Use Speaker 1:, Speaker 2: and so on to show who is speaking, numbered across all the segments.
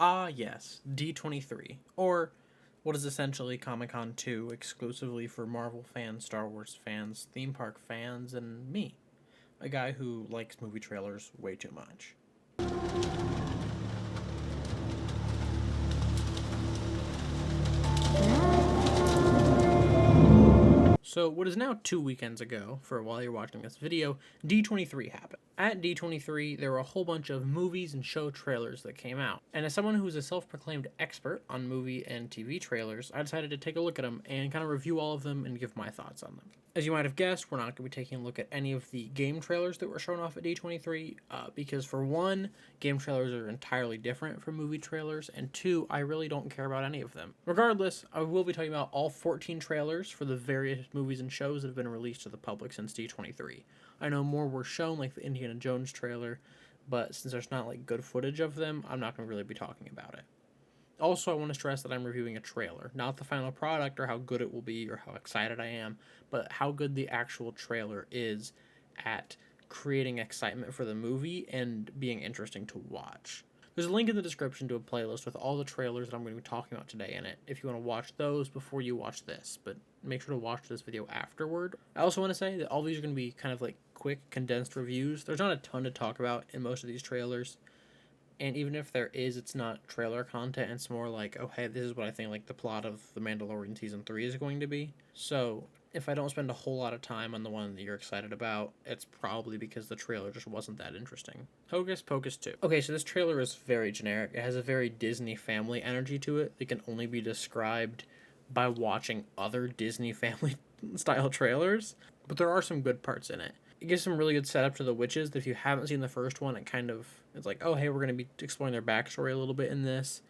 Speaker 1: Ah, yes, D23, or what is essentially Comic-Con 2 exclusively for Marvel fans, Star Wars fans, theme park fans, and me, a guy who likes movie trailers way too much. So, what is now 2 weekends ago, for while you're watching this video, D23 happened. At D23, there were a whole bunch of movies and show trailers that came out. And as someone who's a self-proclaimed expert on movie and TV trailers, I decided to take a look at them and kind of review all of them and give my thoughts on them. As you might have guessed, we're not going to be taking a look at any of the game trailers that were shown off at D23, because for one, game trailers are entirely different from movie trailers, and two, I really don't care about any of them. Regardless, I will be talking about all 14 trailers for the various movies and shows that have been released to the public since D23. I know more were shown, like the Indiana Jones trailer, but since there's not like good footage of them, I'm not going to really be talking about it. Also, I want to stress that I'm reviewing a trailer, not the final product or how good it will be or how excited I am, but how good the actual trailer is at creating excitement for the movie and being interesting to watch. There's a link in the description to a playlist with all the trailers that I'm going to be talking about today in it, if you want to watch those before you watch this, but make sure to watch this video afterward. I also want to say that all these are going to be kind of like quick, condensed reviews. There's not a ton to talk about in most of these trailers. And even if there is, it's not trailer content. It's more like, oh, hey, this is what I think like the plot of The Mandalorian Season 3 is going to be. So if I don't spend a whole lot of time on the one that you're excited about, it's probably because the trailer just wasn't that interesting. Hocus Pocus 2. Okay, so this trailer is very generic. It has a very Disney family energy to it that can only be described by watching other Disney family style trailers. But there are some good parts in it. It gives some really good setup to the witches. If you haven't seen the first one, it's like, oh, hey, we're going to be exploring their backstory a little bit in this.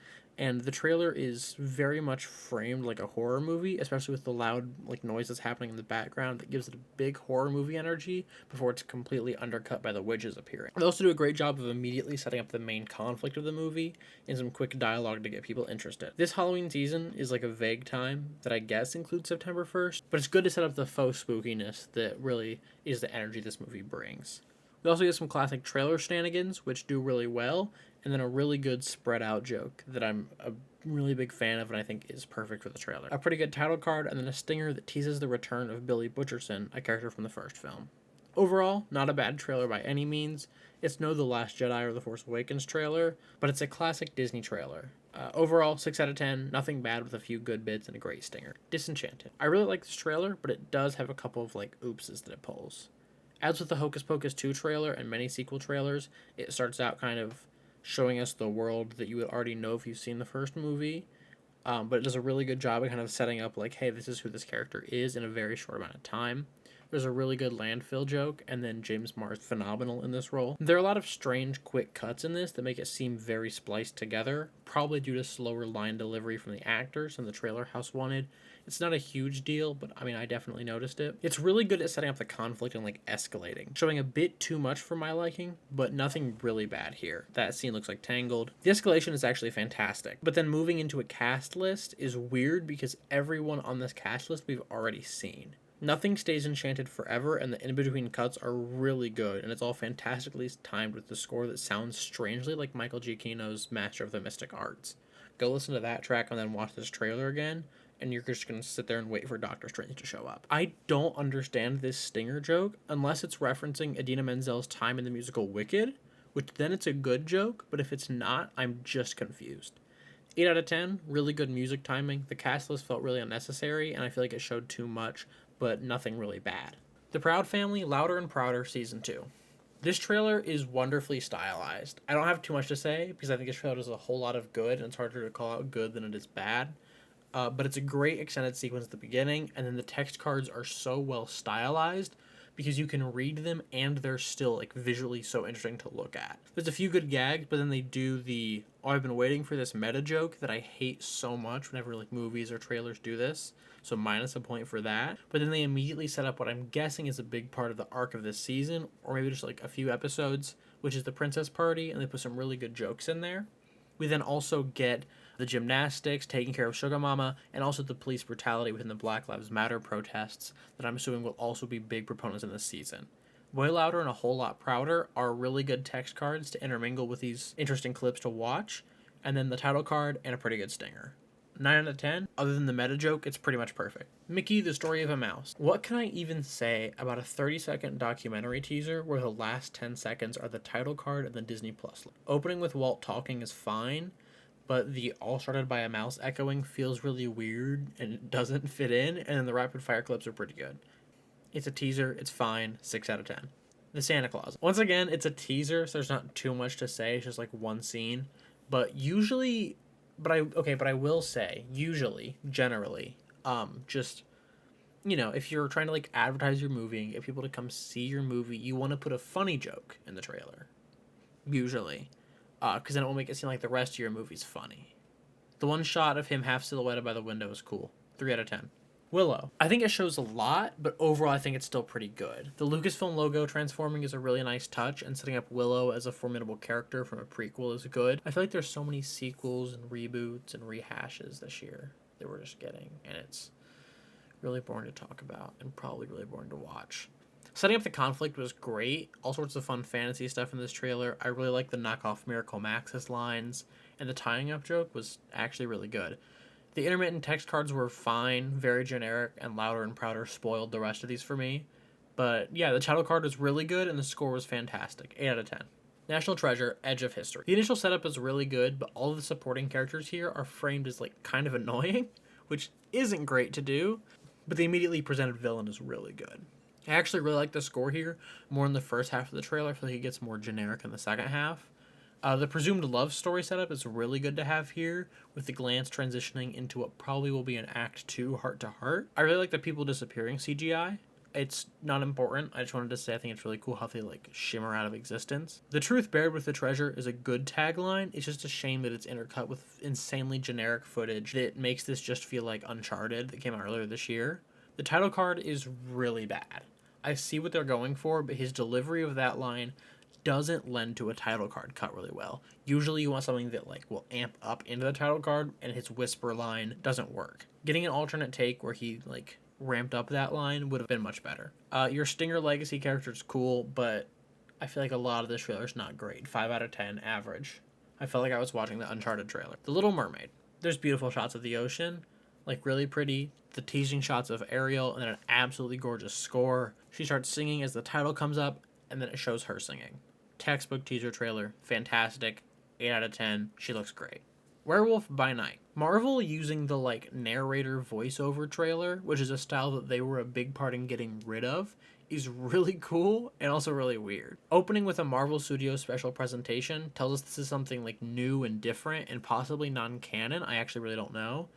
Speaker 1: And the trailer is very much framed like a horror movie, especially with the loud like noise that's happening in the background that gives it a big horror movie energy before it's completely undercut by the witches appearing. They also do a great job of immediately setting up the main conflict of the movie and some quick dialogue to get people interested. This Halloween season is like a vague time that I guess includes September 1st, but it's good to set up the faux spookiness that really is the energy this movie brings. We also get some classic trailer shenanigans, which do really well, and then a really good spread out joke that I'm a really big fan of and I think is perfect for the trailer. A pretty good title card, and then a stinger that teases the return of Billy Butcherson, a character from the first film. Overall, not a bad trailer by any means. It's no The Last Jedi or The Force Awakens trailer, but it's a classic Disney trailer. Overall, 6 out of 10, nothing bad with a few good bits and a great stinger. Disenchanted. I really like this trailer, but it does have a couple of like oopses that it pulls. As with the Hocus Pocus 2 trailer and many sequel trailers, it starts out kind of showing us the world that you would already know if you've seen the first movie, but it does a really good job of kind of setting up like, hey, this is who this character is in a very short amount of time. There's a really good landfill joke, and then James Marr's phenomenal in this role. There are a lot of strange, quick cuts in this that make it seem very spliced together, probably due to slower line delivery from the actors and the trailer house wanted. It's not a huge deal, but I mean, I definitely noticed it. It's really good at setting up the conflict and like escalating, showing a bit too much for my liking, but nothing really bad here. That scene looks like Tangled. The escalation is actually fantastic, but then moving into a cast list is weird because everyone on this cast list we've already seen. Nothing stays enchanted forever, and the in-between cuts are really good, and it's all fantastically timed with the score that sounds strangely like Michael Giacchino's Master of the Mystic Arts. Go listen to that track and then watch this trailer again, and you're just going to sit there and wait for Doctor Strange to show up. I don't understand this stinger joke unless it's referencing Idina Menzel's time in the musical Wicked, which then it's a good joke, but if it's not, I'm just confused. 8 out of 10, really good music timing. The cast list felt really unnecessary, and I feel like it showed too much, but nothing really bad. The Proud Family, Louder and Prouder, Season 2. This trailer is wonderfully stylized. I don't have too much to say, because I think this trailer does a whole lot of good, and it's harder to call out good than it is bad. But it's a great extended sequence at the beginning, and then the text cards are so well stylized, because you can read them and they're still like visually so interesting to look at. There's a few good gags, but then they do the, oh, I've been waiting for this meta joke that I hate so much whenever like movies or trailers do this. So minus a point for that. But then they immediately set up what I'm guessing is a big part of the arc of this season, or maybe just like a few episodes, which is the princess party, and they put some really good jokes in there. We then also get the gymnastics, taking care of Sugar Mama, and also the police brutality within the Black Lives Matter protests that I'm assuming will also be big proponents in this season. Way Louder and A Whole Lot Prouder are really good text cards to intermingle with these interesting clips to watch, and then the title card and a pretty good stinger. 9 out of 10. Other than the meta joke, it's pretty much perfect. Mickey, the Story of a Mouse. What can I even say about a 30-second documentary teaser where the last 10 seconds are the title card and the Disney Plus? Opening with Walt talking is fine, but the all started by a mouse echoing feels really weird and it doesn't fit in, and then the rapid fire clips are pretty good. It's a teaser, it's fine, 6 out of 10. The Santa Claus. Once again, it's a teaser, so there's not too much to say, it's just like one scene. But usually, but I will say, usually, generally, just, you know, if you're trying to like advertise your movie and get people to come see your movie, you want to put a funny joke in the trailer. Usually. Because then it will make it seem like the rest of your movie's funny. The one shot of him half silhouetted by the window is cool. 3 out of 10. Willow. I think it shows a lot, but overall I think it's still pretty good. The Lucasfilm logo transforming is a really nice touch, and setting up Willow as a formidable character from a prequel is good. I feel like there's so many sequels and reboots and rehashes this year that we're just getting, and it's really boring to talk about and probably really boring to watch. Setting up the conflict was great. All sorts of fun fantasy stuff in this trailer. I really like the knockoff Miracle Max's lines, and the tying up joke was actually really good. The intermittent text cards were fine, very generic, and Louder and Prouder spoiled the rest of these for me. But yeah, the title card was really good, and the score was fantastic. 8 out of 10. National Treasure, Edge of History. The initial setup is really good, but all of the supporting characters here are framed as like kind of annoying, which isn't great to do, but the immediately presented villain is really good. I actually really like the score here, more in the first half of the trailer. I feel like it gets more generic in the second half. The presumed love story setup is really good to have here, with the glance transitioning into what probably will be an Act 2 heart-to-heart. I really like the people disappearing CGI. It's not important. I just wanted to say I think it's really cool how they like shimmer out of existence. The truth buried with the treasure is a good tagline. It's just a shame that it's intercut with insanely generic footage that makes this just feel like Uncharted that came out earlier this year. The title card is really bad. I see what they're going for, but his delivery of that line doesn't lend to a title card cut really well. Usually you want something that like will amp up into the title card, and his whisper line doesn't work. Getting an alternate take where he like ramped up that line would have been much better. Your Stinger Legacy character is cool, but I feel like a lot of this trailer is not great. 5 out of 10, average. I felt like I was watching the Uncharted trailer. The Little Mermaid. There's beautiful shots of the ocean, like really pretty. The teasing shots of Ariel, and then an absolutely gorgeous score. She starts singing as the title comes up, and then it shows her singing. Textbook teaser trailer, fantastic. 8 out of 10. She looks great. Werewolf by Night. Marvel using the like narrator voiceover trailer, which is a style that they were a big part in getting rid of, is really cool and also really weird. Opening with a Marvel Studios special presentation tells us this is something like new and different and possibly non-canon. I actually really don't know.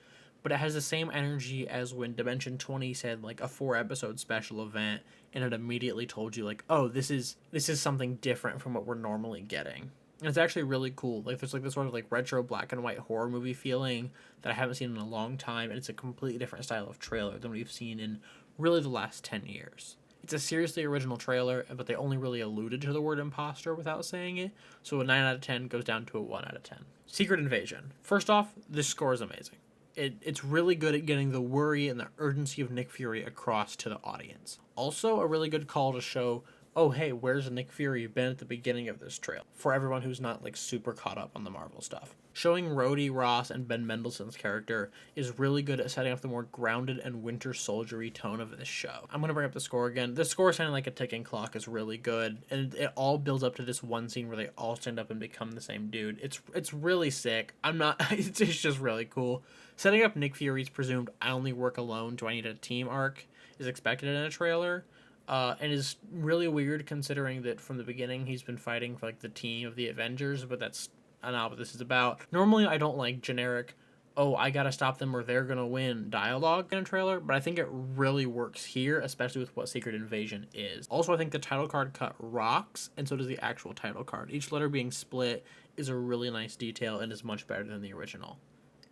Speaker 1: But it has the same energy as when Dimension 20 said like a 4-episode special event, and it immediately told you like, oh, this is something different from what we're normally getting. And it's actually really cool. Like there's like this sort of like retro black and white horror movie feeling that I haven't seen in a long time, and it's a completely different style of trailer than we've seen in really the last 10 years. It's a seriously original trailer, but they only really alluded to the word imposter without saying it, so a 9 out of 10 goes down to a 1 out of 10. Secret Invasion. First off, this score is amazing. It's really good at getting the worry and the urgency of Nick Fury across to the audience. Also, a really good call to show, oh hey, where's Nick Fury been at the beginning of this trailer? For everyone who's not like super caught up on the Marvel stuff. Showing Rhodey, Ross, and Ben Mendelsohn's character is really good at setting up the more grounded and Winter Soldier-y tone of this show. I'm going to bring up the score again. The score sounding like a ticking clock is really good, and it all builds up to this one scene where they all stand up and become the same dude. It's really sick. It's just really cool. Setting up Nick Fury's presumed I only work alone, do I need a team arc is expected in a trailer. And is really weird considering that from the beginning he's been fighting for like the team of the Avengers, but that's not what this is about. Normally I don't like generic, oh, I gotta stop them or they're gonna win dialogue in a trailer, but I think it really works here, especially with what Secret Invasion is. Also, I think the title card cut rocks, and so does the actual title card. Each letter being split is a really nice detail and is much better than the original.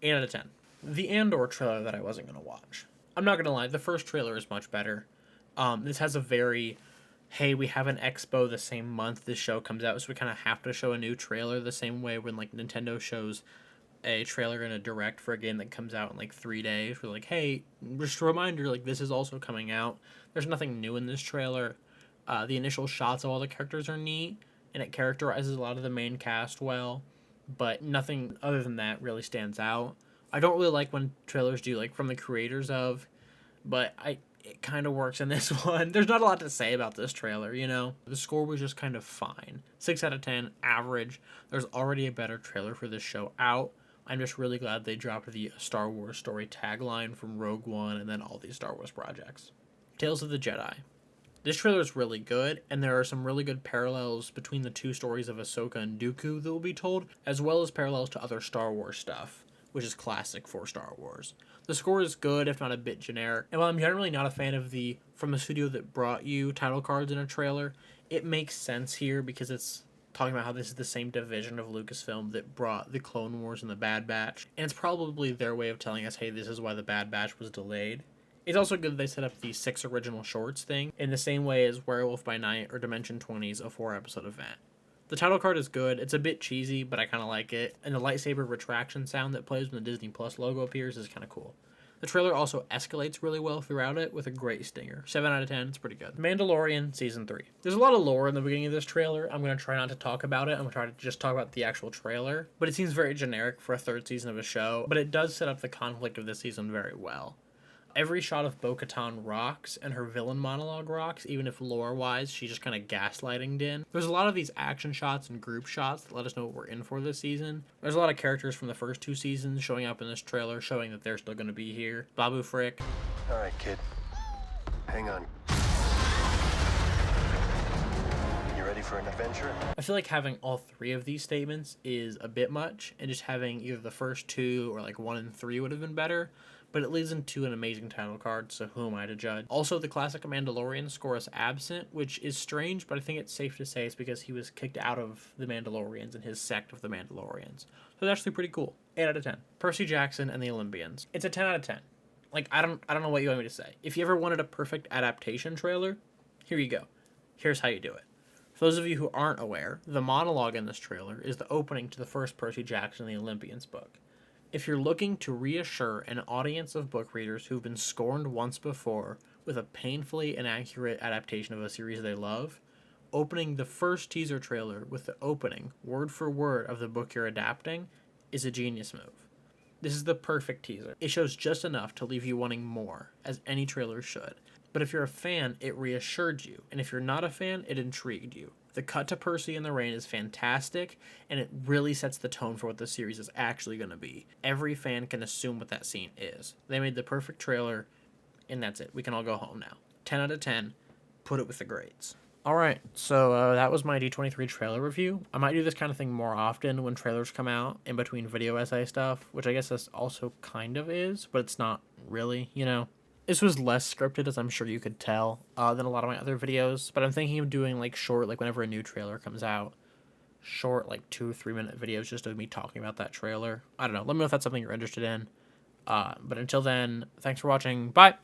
Speaker 1: 8 out of 10. The Andor trailer that I wasn't gonna watch. I'm not gonna lie, the first trailer is much better. This has a very, hey, we have an expo the same month this show comes out, so we kind of have to show a new trailer the same way when like Nintendo shows a trailer in a direct for a game that comes out in like 3 days. We're like, hey, just a reminder, like this is also coming out. There's nothing new in this trailer. The initial shots of all the characters are neat, and it characterizes a lot of the main cast well. but nothing other than that really stands out. I don't really like when trailers do, like, from the creators of, but it kind of works in this one. There's not a lot to say about this trailer, you know? The score was just kind of fine. 6 out of 10, average. There's already a better trailer for this show out. I'm just really glad they dropped the Star Wars story tagline from Rogue One and then all these Star Wars projects. Tales of the Jedi. This trailer is really good, and there are some really good parallels between the two stories of Ahsoka and Dooku that will be told, as well as parallels to other Star Wars stuff, which is classic for Star Wars. The score is good, if not a bit generic, and while I'm generally not a fan of the from the studio that brought you title cards in a trailer, it makes sense here because it's talking about how this is the same division of Lucasfilm that brought the Clone Wars and the Bad Batch, and it's probably their way of telling us, hey, this is why the Bad Batch was delayed. It's also good that they set up the 6 original shorts thing in the same way as Werewolf by Night or Dimension 20's a 4-episode event. The title card is good. It's a bit cheesy, but I kind of like it. And the lightsaber retraction sound that plays when the Disney Plus logo appears is kind of cool. The trailer also escalates really well throughout it with a great stinger. 7 out of 10, it's pretty good. Mandalorian Season 3. There's a lot of lore in the beginning of this trailer. I'm going to try not to talk about it. I'm going to try to just talk about the actual trailer. But it seems very generic for a 3rd season of a show. But it does set up the conflict of this season very well. Every shot of Bo-Katan rocks, and her villain monologue rocks, even if lore-wise she's just kind of gaslighting Din. There's a lot of these action shots and group shots that let us know what we're in for this season. There's a lot of characters from the first 2 seasons showing up in this trailer, showing that they're still going to be here. Babu Frick.
Speaker 2: Alright, kid. Hang on. You ready for an adventure?
Speaker 1: I feel like having all 3 of these statements is a bit much, and just having either the first 2 or like 1 and 3 would have been better. But it leads into an amazing title card, so who am I to judge? Also, the classic Mandalorian score is absent, which is strange, but I think it's safe to say it's because he was kicked out of the Mandalorians and his sect of the Mandalorians. So it's actually pretty cool. 8 out of 10. Percy Jackson and the Olympians. It's a 10 out of 10. Like, I don't know what you want me to say. If you ever wanted a perfect adaptation trailer, here you go. Here's how you do it. For those of you who aren't aware, the monologue in this trailer is the opening to the first Percy Jackson and the Olympians book. If you're looking to reassure an audience of book readers who've been scorned once before with a painfully inaccurate adaptation of a series they love, opening the first teaser trailer with the opening, word for word, of the book you're adapting is a genius move. This is the perfect teaser. It shows just enough to leave you wanting more, as any trailer should. But if you're a fan, it reassured you, and if you're not a fan, it intrigued you. The cut to Percy in the rain is fantastic, and it really sets the tone for what the series is actually going to be. Every fan can assume what that scene is. They made the perfect trailer, and that's it. We can all go home now. 10 out of 10. Put it with the grades. Alright, so that was my D23 trailer review. I might do this kind of thing more often when trailers come out, in between video essay stuff, which I guess this also kind of is, but it's not really, you know. This was less scripted, as I'm sure you could tell, than a lot of my other videos, but I'm thinking of doing, like, short, like, whenever a new trailer comes out, short, like, 2 or 3 minute videos just of me talking about that trailer. I don't know. Let me know if that's something you're interested in. But until then, thanks for watching. Bye!